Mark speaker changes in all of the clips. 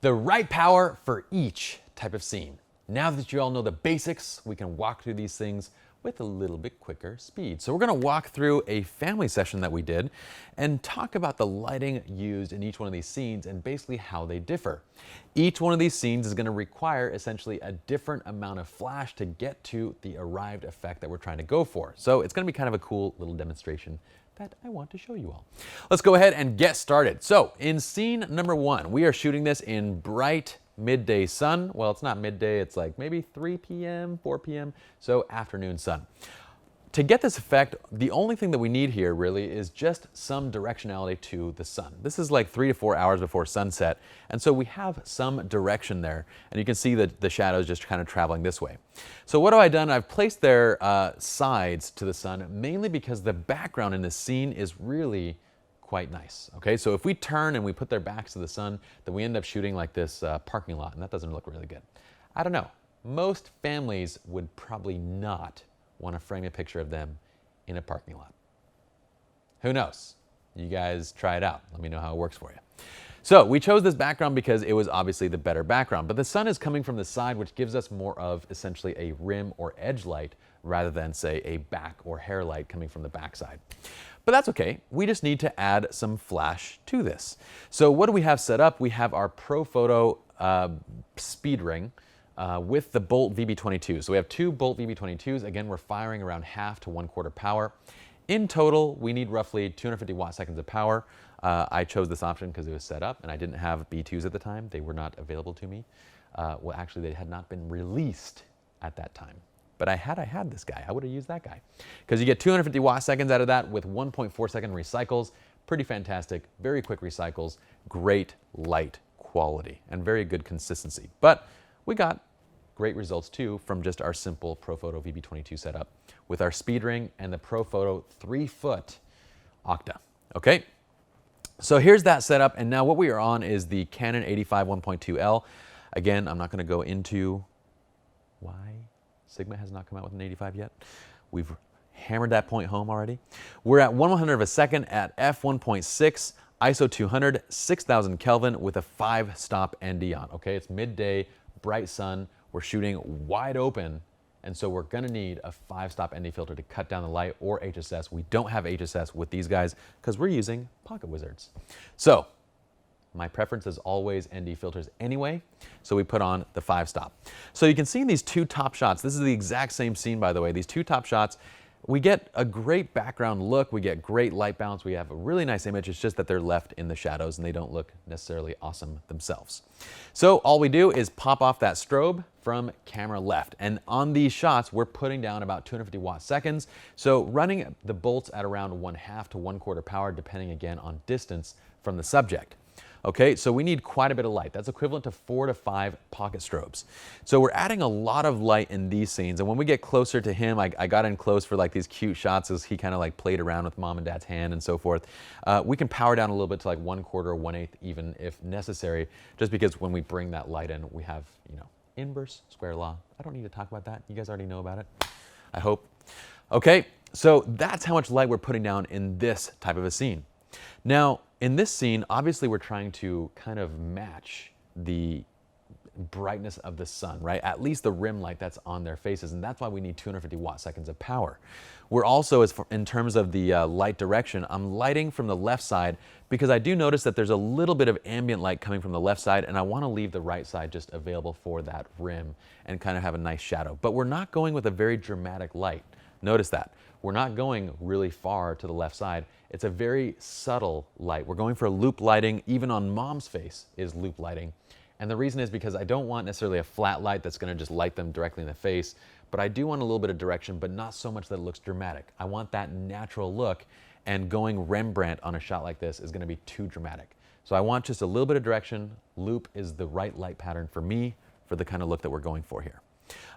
Speaker 1: The right power for each type of scene. Now that you all know the basics, we can walk through these things with a little bit quicker speed. So we're going to walk through a family session that we did and talk about the lighting used in each one of these scenes and basically how they differ. Each one of these scenes is going to require essentially a different amount of flash to get to the arrived effect that we're trying to go for. So it's going to be kind of a cool little demonstration that I want to show you all. Let's go ahead and get started. So in scene number 1, we are shooting this in bright midday sun. Well, it's not midday, it's like maybe 3 p.m., 4 p.m., so afternoon sun. To get this effect, the only thing that we need here really is just some directionality to the sun. This is like 3 to 4 hours before sunset, and so we have some direction there, and you can see that the shadows just kind of traveling this way. So what have I done? I've placed their sides to the sun, mainly because the background in this scene is really quite nice. Okay, so if we turn and we put their backs to the sun, then we end up shooting like this parking lot, and that doesn't look really good. I don't know. Most families would probably not want to frame a picture of them in a parking lot. Who knows? You guys try it out. Let me know how it works for you. So we chose this background because it was obviously the better background, but the sun is coming from the side, which gives us more of essentially a rim or edge light rather than say a back or hair light coming from the backside. But that's okay. We just need to add some flash to this. So what do we have set up? We have our ProPhoto speed ring with the Bolt VB22. So we have 2 Bolt VB22s. Again, we're firing around half to 1/4 power. In total, we need roughly 250 watt-seconds of power. I chose this option because it was set up and I didn't have B2s at the time. They were not available to me. Well, actually, they had not been released at that time. But I had this guy, I would have used that guy. Because you get 250 watt-seconds out of that with 1.4-second recycles. Pretty fantastic, very quick recycles, great light quality, and very good consistency. But we got great results too from just our simple ProPhoto VB22 setup with our speed ring and the ProPhoto 3-foot Octa. Okay, so here's that setup, and now what we are on is the Canon 85 1.2L. Again, I'm not going to go into why Sigma has not come out with an 85 yet. We've hammered that point home already. We're at 1/100 of a second at f1.6, ISO 200, 6000 Kelvin with a 5-stop ND on. Okay, it's midday, bright sun. We're shooting wide open, and so we're gonna need a 5-stop ND filter to cut down the light, or HSS. We don't have HSS with these guys because we're using Pocket Wizards. So my preference is always ND filters anyway, so we put on the 5-stop. So you can see in these 2 top shots, this is the exact same scene by the way, these 2 top shots, we get a great background look, we get great light balance, we have a really nice image, it's just that they're left in the shadows and they don't look necessarily awesome themselves. So all we do is pop off that strobe from camera left, and on these shots we're putting down about 250 watt-seconds, so running the bolts at around 1/2 to 1/4 power depending again on distance from the subject. Okay, so we need quite a bit of light. That's equivalent to 4 to 5 pocket strobes. So we're adding a lot of light in these scenes, and when we get closer to him, I got in close for like these cute shots as he kind of like played around with mom and dad's hand and so forth. We can power down a little bit to like 1/4 or 1/8 even if necessary, just because when we bring that light in, we have, you know, inverse square law. I don't need to talk about that. You guys already know about it, I hope. Okay, so that's how much light we're putting down in this type of a scene. Now, in this scene, obviously we're trying to kind of match the brightness of the sun, right? At least the rim light that's on their faces, and that's why we need 250 watt-seconds of power. We're also, in terms of the light direction, I'm lighting from the left side because I do notice that there's a little bit of ambient light coming from the left side, and I want to leave the right side just available for that rim and kind of have a nice shadow. But we're not going with a very dramatic light. Notice that. We're not going really far to the left side. It's a very subtle light. We're going for loop lighting. Even on mom's face is loop lighting. And the reason is because I don't want necessarily a flat light that's going to just light them directly in the face, but I do want a little bit of direction, but not so much that it looks dramatic. I want that natural look, and going Rembrandt on a shot like this is going to be too dramatic. So I want just a little bit of direction. Loop is the right light pattern for me for the kind of look that we're going for here.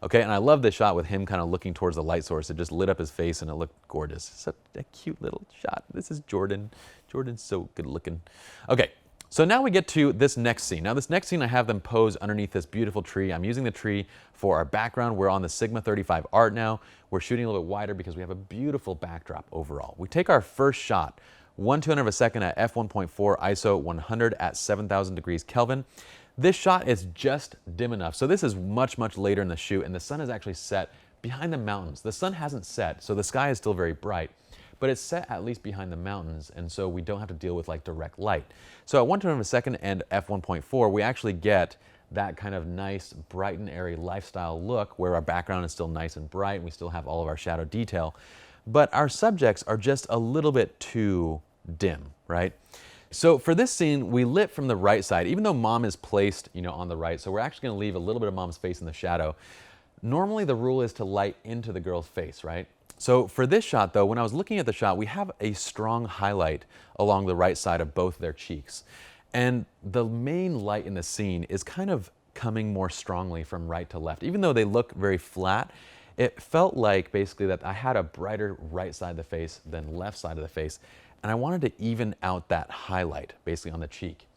Speaker 1: Okay, and I love this shot with him kind of looking towards the light source. It just lit up his face and it looked gorgeous. Such a cute little shot. This is Jordan. Jordan's so good looking. Okay, so now we get to this next scene. Now this next scene, I have them pose underneath this beautiful tree. I'm using the tree for our background. We're on the Sigma 35 Art now. We're shooting a little bit wider because we have a beautiful backdrop overall. We take our first shot, 1/200 of a second at f1.4, ISO 100 at 7,000 degrees Kelvin. This shot is just dim enough. So this is much, much later in the shoot, and the sun is actually set behind the mountains. The sun hasn't set, so the sky is still very bright, but it's set at least behind the mountains, and so we don't have to deal with like direct light. So at 1/20 of a second and f1.4, we actually get that kind of nice, bright and airy lifestyle look where our background is still nice and bright, and we still have all of our shadow detail, but our subjects are just a little bit too dim, right? So for this scene, we lit from the right side, even though mom is placed, on the right. So we're actually going to leave a little bit of mom's face in the shadow. Normally the rule is to light into the girl's face, right? So for this shot though, when I was looking at the shot, we have a strong highlight along the right side of both their cheeks. And the main light in the scene is kind of coming more strongly from right to left. Even though they look very flat, it felt like basically that I had a brighter right side of the face than left side of the face. And I wanted to even out that highlight basically on the cheek.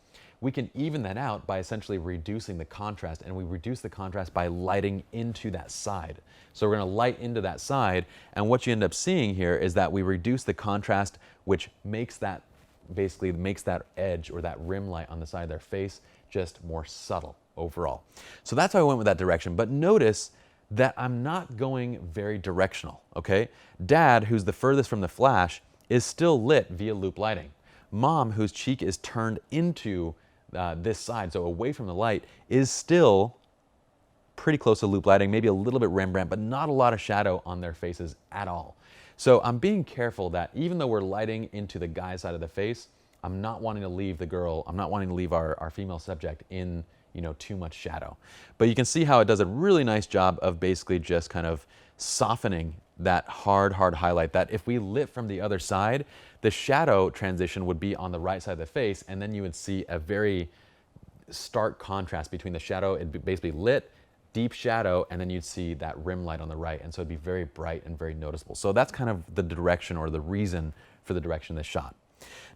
Speaker 1: We can even that out by essentially reducing the contrast, and we reduce the contrast by lighting into that side. So we're going to light into that side, and what you end up seeing here is that we reduce the contrast, which makes that edge or that rim light on the side of their face just more subtle overall. So that's why I went with that direction. But notice that I'm not going very directional, okay? Dad, who's the furthest from the flash, is still lit via loop lighting. Mom, whose cheek is turned into this side, so away from the light, is still pretty close to loop lighting, maybe a little bit Rembrandt, but not a lot of shadow on their faces at all. So I'm being careful that even though we're lighting into the guy's side of the face, I'm not wanting to leave the girl, I'm not wanting to leave our female subject in too much shadow. But you can see how it does a really nice job of basically just kind of softening that hard highlight, that if we lit from the other side, the shadow transition would be on the right side of the face, and then you would see a very stark contrast between the shadow. It'd be basically lit, deep shadow, and then you'd see that rim light on the right, and so it'd be very bright and very noticeable. So that's kind of the direction or the reason for the direction of this shot.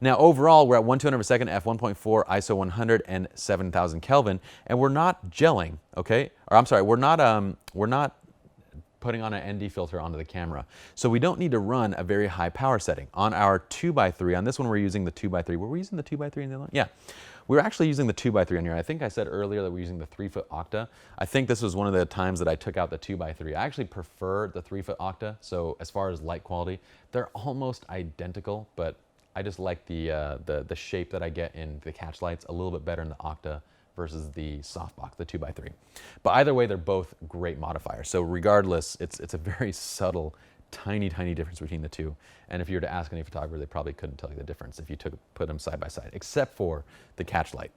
Speaker 1: Now overall, we're at 1/200 of a second, f1.4, ISO 100 and 7,000 Kelvin, and we're not gelling, okay? Or I'm sorry, we're not putting on an ND filter onto the camera. So we don't need to run a very high power setting. On our 2x3, on this one we're using the 2x3. Were we using the 2x3 in the other one? Yeah. We're actually using the 2x3 on here. I think I said earlier that we're using the 3-foot octa. I think this was one of the times that I took out the 2x3. I actually prefer the 3-foot octa. So as far as light quality, they're almost identical, but I just like the shape that I get in the catch lights a little bit better in the octa versus the softbox, the 2x3. But either way, they're both great modifiers. So regardless, it's a very subtle, tiny difference between the two. And if you were to ask any photographer, they probably couldn't tell you the difference if you put them side by side, except for the catch light.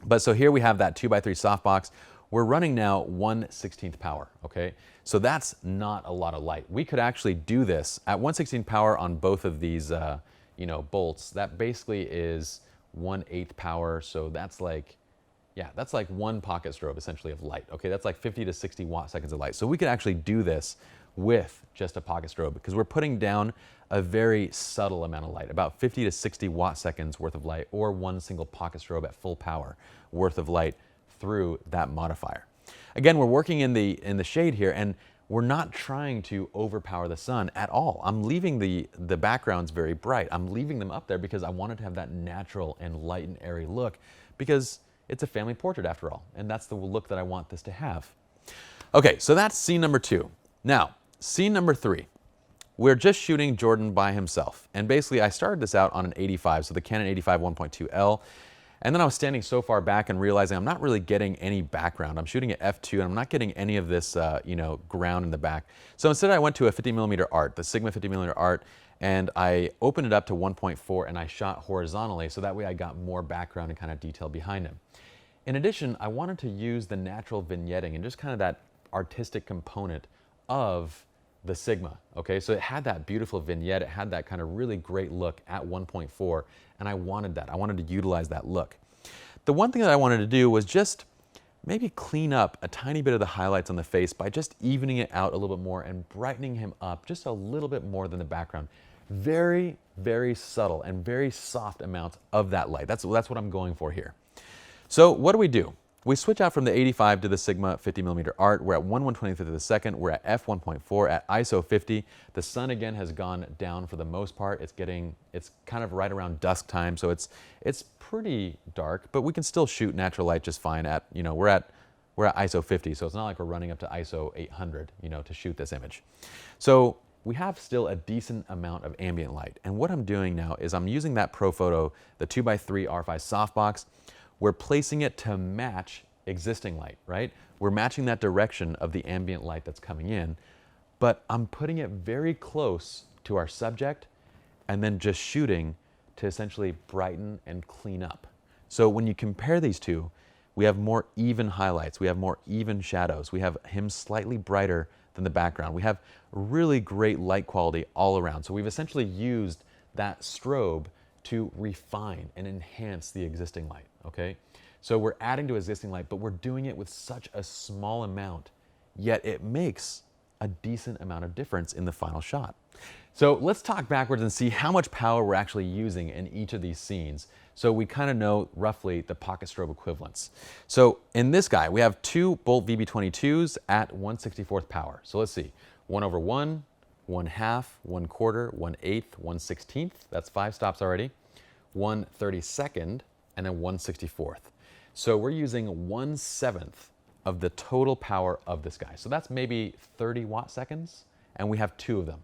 Speaker 1: But so here we have that 2x3 softbox. We're running now 1/16 power, okay? So that's not a lot of light. We could actually do this at 1/16 power on both of these bolts. That basically is 1/8 power, so that's like, yeah, that's like one pocket strobe essentially of light. Okay, that's like 50 to 60 watt seconds of light. So we could actually do this with just a pocket strobe because we're putting down a very subtle amount of light, about 50 to 60 watt seconds worth of light, or one single pocket strobe at full power worth of light through that modifier. Again, we're working in the shade here, and we're not trying to overpower the sun at all. I'm leaving the backgrounds very bright. I'm leaving them up there because I wanted to have that natural and light and airy look, because it's a family portrait after all, and that's the look that I want this to have. Okay, so that's scene number 2. Now, scene number 3. We're just shooting Jordan by himself, and basically I started this out on an 85, so the Canon 85 1.2L, and then I was standing so far back and realizing I'm not really getting any background. I'm shooting at f2 and I'm not getting any of this ground in the back. So instead I went to a 50mm art, the Sigma 50mm art, and I opened it up to 1.4 and I shot horizontally, so that way I got more background and kind of detail behind him. In addition, I wanted to use the natural vignetting and just kind of that artistic component of the Sigma, okay? So it had that beautiful vignette, it had that kind of really great look at 1.4, and I wanted that. I wanted to utilize that look. The one thing that I wanted to do was just maybe clean up a tiny bit of the highlights on the face by just evening it out a little bit more and brightening him up just a little bit more than the background. Very, very subtle and very soft amounts of that light. That's what I'm going for here. So what do? we switch out from the 85 to the Sigma 50mm art. We're at 1/125th of a second. We're at f1.4 at ISO 50. The sun again has gone down for the most part. It's kind of right around dusk time, so it's pretty dark, but we can still shoot natural light just fine at, we're at ISO 50, so it's not like we're running up to ISO 800, to shoot this image. So we have still a decent amount of ambient light. And what I'm doing now is I'm using that ProPhoto, the 2x3 R5 softbox. We're placing it to match existing light, right? We're matching that direction of the ambient light that's coming in, but I'm putting it very close to our subject and then just shooting to essentially brighten and clean up. So when you compare these two, we have more even highlights, we have more even shadows, we have him slightly brighter than the background. We have really great light quality all around. So we've essentially used that strobe to refine and enhance the existing light, okay? So we're adding to existing light, but we're doing it with such a small amount, yet it makes a decent amount of difference in the final shot. So let's talk backwards and see how much power we're actually using in each of these scenes, so we kind of know roughly the pocket strobe equivalents. So in this guy, we have two Bolt VB22s at 1/64th power. So let's see, 1/1, 1/2, 1/4, 1/8, 1/16. That's 5 stops already. 1/32, and then 1/64th. So we're using 1/7 of the total power of this guy. So that's maybe 30 watt seconds, and we have 2 of them.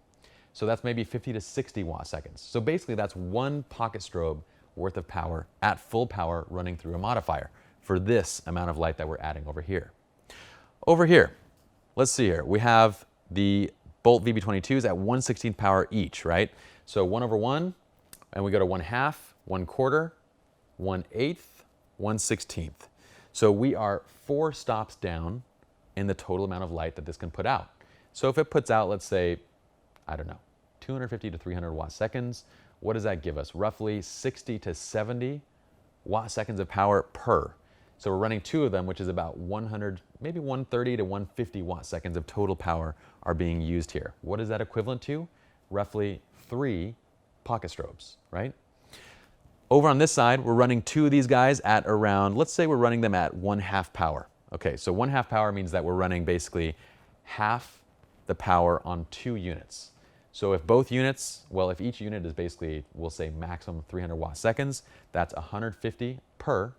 Speaker 1: So that's maybe 50 to 60 watt seconds. So basically that's 1 pocket strobe worth of power at full power running through a modifier for this amount of light that we're adding over here. Over here, let's see here. We have the Bolt VB22s at 1/16th power each, right? So 1/1, and we go to 1/2, 1/4, 1/8, 1/16th. So we are 4 stops down in the total amount of light that this can put out. So if it puts out, let's say, I don't know, 250 to 300 watt seconds, what does that give us? Roughly 60 to 70 watt seconds of power per. So we're running 2 of them, which is about 100, maybe 130 to 150 watt seconds of total power are being used here. What is that equivalent to? Roughly 3 pocket strobes, right? Over on this side, we're running 2 of these guys at around, let's say we're running them at 1/2 power. Okay, so 1/2 power means that we're running basically half the power on 2 units. So if both units, well, if each unit is basically, we'll say maximum 300 watt seconds, that's 150 per.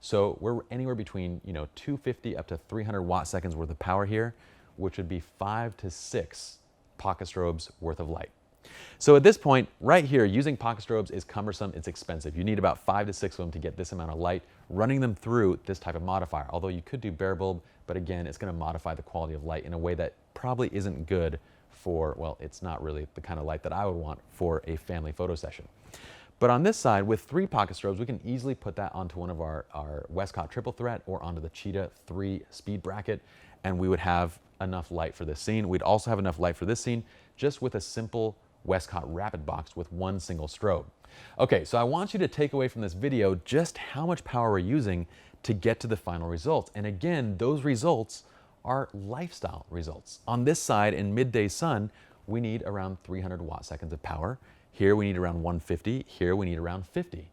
Speaker 1: So we're anywhere between, 250 up to 300 watt seconds worth of power here, which would be 5 to 6 pocket strobes worth of light. So at this point, right here, using pocket strobes is cumbersome, it's expensive. You need about 5 to 6 of them to get this amount of light, running them through this type of modifier. Although you could do bare bulb, but again, it's gonna modify the quality of light in a way that probably isn't good for, well, it's not really the kind of light that I would want for a family photo session. But on this side, with 3 pocket strobes, we can easily put that onto one of our Westcott triple threat or onto the Cheetah 3 speed bracket, and we would have enough light for this scene. We'd also have enough light for this scene just with a simple Westcott rapid box with 1 single strobe. Okay, so I want you to take away from this video just how much power we're using to get to the final results. And again, those results are lifestyle results. On this side in midday sun, we need around 300 watt seconds of power. Here we need around 150, here we need around 50.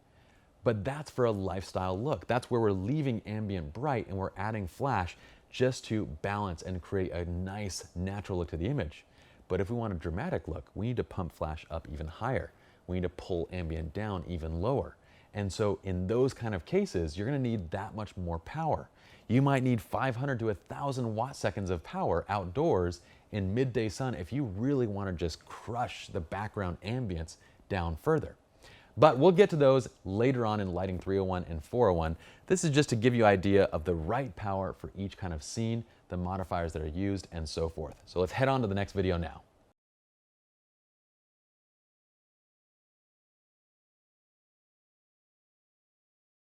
Speaker 1: But that's for a lifestyle look. That's where we're leaving ambient bright and we're adding flash just to balance and create a nice natural look to the image. But if we want a dramatic look, we need to pump flash up even higher. We need to pull ambient down even lower. And so in those kind of cases, you're gonna need that much more power. You might need 500 to 1,000 watt seconds of power outdoors in midday sun if you really wanna just crush the background ambience down further. But we'll get to those later on in Lighting 301 and 401. This is just to give you an idea of the right power for each kind of scene, the modifiers that are used, and so forth. So let's head on to the next video now.